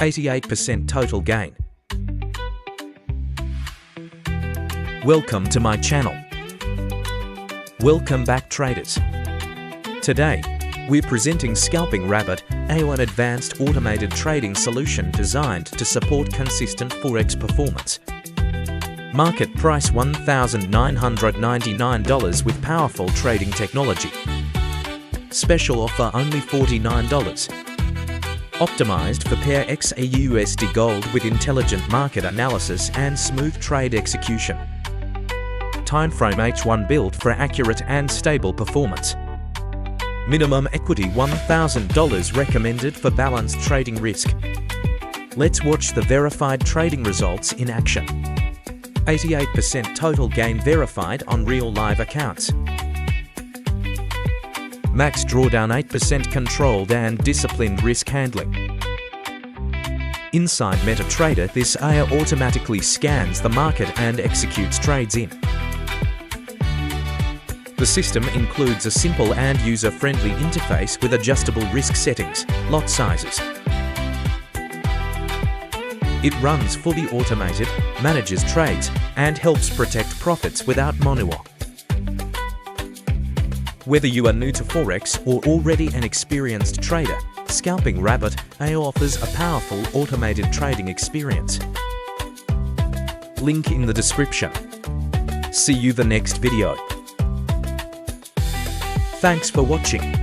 88% total gain. Welcome to my channel. Welcome back, traders. Today, we're presenting Scalping Robot EA, an advanced automated trading solution designed to support consistent Forex performance. Market price $1,999 with powerful trading technology. Special offer only $49. Optimized for pair XAUUSD gold with intelligent market analysis and smooth trade execution. Timeframe H1 built for accurate and stable performance. Minimum equity $1,000 recommended for balanced trading risk. Let's watch the verified trading results in action. 88% total gain verified on real live accounts. Max drawdown 8% controlled and disciplined risk handling. Inside MetaTrader, this EA automatically scans the market and executes trades in. The system includes a simple and user-friendly interface with adjustable risk settings, lot sizes. It runs fully automated, manages trades, and helps protect profits without manual. Whether you are new to Forex or already an experienced trader, Scalping Robot EA offers a powerful automated trading experience. Link in the description. See you the next video. Thanks for watching.